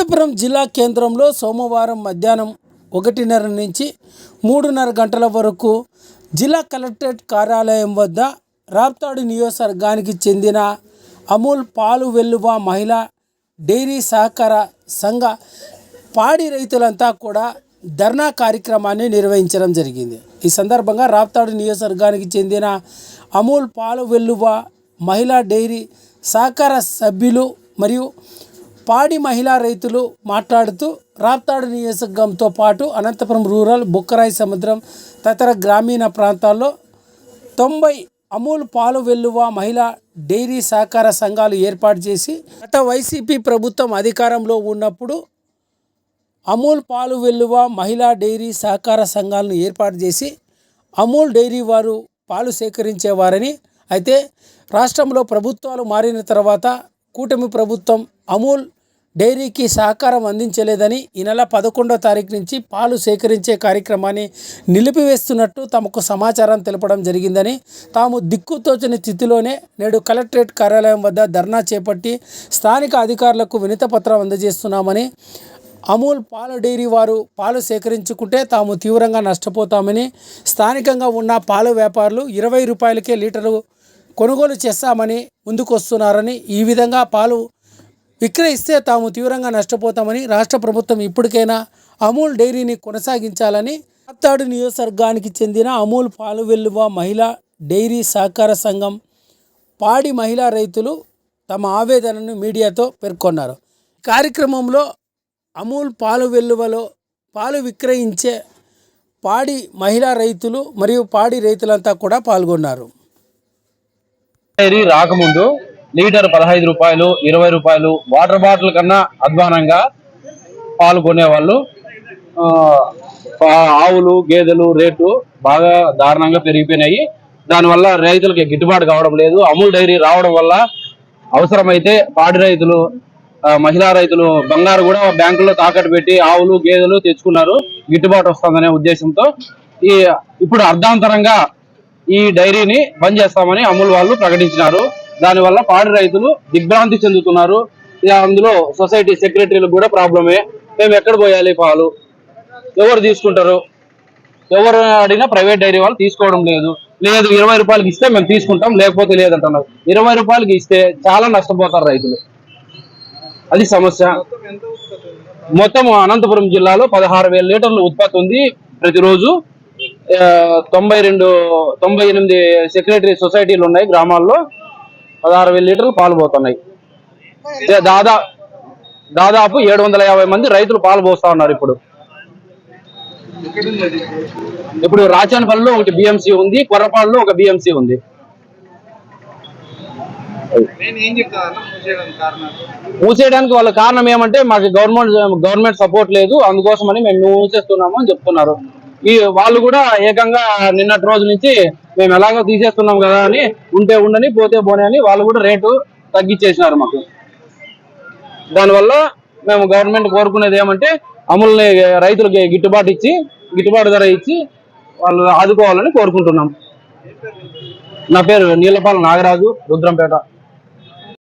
అనంతపురం జిల్లా కేంద్రంలో సోమవారం మధ్యాహ్నం 1:30 నుంచి 3:30 గంటల వరకు జిల్లా కలెక్టరేట్ కార్యాలయం వద్ద రాప్తాడు నియోజకవర్గానికి చెందిన అమూల్ పాలు వెల్లువ మహిళా డైరీ సహకార సంఘ పాడి రైతులంతా కూడా ధర్నా కార్యక్రమాన్ని నిర్వహించడం జరిగింది. ఈ సందర్భంగా రాప్తాడు నియోజకవర్గానికి చెందిన అమూల్ పాలు వెల్లువ మహిళా డైరీ సహకార సభ్యులు మరియు పాడి మహిళా రైతులు మాట్లాడుతూ రాప్తాడు నియోజకవర్గంతో పాటు అనంతపురం రూరల్, బుక్కరాయి సముద్రం తదితర గ్రామీణ ప్రాంతాల్లో 90 అమూల్ పాలు వెల్లువ మహిళా డైరీ సహకార సంఘాలు ఏర్పాటు చేసి గత వైసీపీ ప్రభుత్వం అధికారంలో ఉన్నప్పుడు అమూల్ పాలు వెల్లువ మహిళా డైరీ సహకార సంఘాలను ఏర్పాటు చేసి అమూల్ డైరీ వారు పాలు సేకరించేవారని, అయితే రాష్ట్రంలో ప్రభుత్వాలు మారిన తర్వాత కూటమి ప్రభుత్వం అమూల్ డైరీకి సహకారం అందించలేదని ఈ నెల 11వ తారీఖు నుంచి పాలు సేకరించే కార్యక్రమాన్ని నిలిపివేస్తున్నట్టు తమకు సమాచారం తెలపడం జరిగిందని, తాము దిక్కుతోచని స్థితిలోనే నేడు కలెక్టరేట్ కార్యాలయం వద్ద ధర్నా చేపట్టి స్థానిక అధికారులకు వినతిపత్రం అందజేస్తున్నామని, అమూల్ పాల డైరీ వారు పాలు సేకరించుకుంటే తాము తీవ్రంగా నష్టపోతామని, స్థానికంగా ఉన్న పాల వ్యాపారులు 20 రూపాయలకే లీటరు కొనుగోలు చేస్తామని ముందుకొస్తున్నారని, ఈ విధంగా పాలు విక్రయిస్తే తాము తీవ్రంగా నష్టపోతామని, రాష్ట్ర ప్రభుత్వం ఇప్పటికైనా అమూల్ డైరీని కొనసాగించాలని రాప్తాడు నియోజకవర్గానికి చెందిన అమూల్ పాలు వెల్లువ మహిళా డైరీ సహకార సంఘం పాడి మహిళా రైతులు తమ ఆవేదనను మీడియాతో పేర్కొన్నారు. కార్యక్రమంలో అమూల్ పాలు వెల్లువలో పాలు విక్రయించే పాడి మహిళా రైతులు మరియు పాడి రైతులంతా కూడా పాల్గొన్నారు. డైరీ రాకముందు లీటర్ 15 రూపాయలు, 20 రూపాయలు వాటర్ బాటిల్ కన్నా అధ్వానంగా పాలు కొనేవాళ్ళు. ఆవులు, గేదెలు రేటు బాగా దారుణంగా పెరిగిపోయినాయి. దానివల్ల రైతులకి గిట్టుబాటు కావడం లేదు. అమూల్ డైరీ రావడం వల్ల అవసరమైతే పాడి రైతులు, మహిళా రైతులు బంగారు కూడా బ్యాంకుల్లో తాకట్టు పెట్టి ఆవులు, గేదెలు తెచ్చుకున్నారు. గిట్టుబాటు వస్తుందనే ఉద్దేశంతో ఇప్పుడు అర్ధాంతరంగా ఈ డైరీని బంద్ చేస్తామని అమూల్ వాళ్ళు ప్రకటించినారు. దానివల్ల పాడి రైతులు దిగ్భ్రాంతి చెందుతున్నారు. అందులో సొసైటీ సెక్రటరీలకు కూడా ప్రాబ్లమే. మేము ఎక్కడ పోయాలి పాలు, ఎవరు తీసుకుంటారు? ఎవరు అడిగినా ప్రైవేట్ డైరీ వాళ్ళు తీసుకోవడం లేదు. 20 రూపాయలకి ఇస్తే మేము తీసుకుంటాం, లేకపోతే లేదంటున్నారు. 20 రూపాయలకి ఇస్తే చాలా నష్టపోతారు రైతులు. అది సమస్య. మొత్తం అనంతపురం జిల్లాలో 16,000 లీటర్లు ఉత్పత్తి ఉంది ప్రతిరోజు. 98 సెక్రటరీ సొసైటీలు ఉన్నాయి గ్రామాల్లో. 16,000 లీటర్లు పాలు పోతున్నాయి. దాదాపు 750 మంది రైతులు పాలు పోస్తా ఉన్నారు. ఇప్పుడు రాచానపల్లిలో ఒకటి బిఎంసి ఉంది, కొర్రపాడులో ఒక బిఎంసి ఉంది. మూసేయడానికి వాళ్ళ కారణం ఏమంటే మాకు గవర్నమెంట్ సపోర్ట్ లేదు, అందుకోసమని మేము మూసేస్తున్నాము అని చెప్తున్నారు. వాళ్ళు కూడా ఏకంగా నిన్నటి రోజు నుంచి మేము ఎలాగో తీసేస్తున్నాం కదా అని ఉంటే ఉండని పోతే పోనీ అని వాళ్ళు కూడా రేటు తగ్గించేసినారు మాకు. దానివల్ల మేము గవర్నమెంట్ కోరుకునేది ఏమంటే అమూల్ని రైతులకి గిట్టుబాటు ధర ఇచ్చి వాళ్ళు ఆదుకోవాలని కోరుకుంటున్నాం. నా పేరు నీలపాల నాగరాజు, రుద్రంపేట.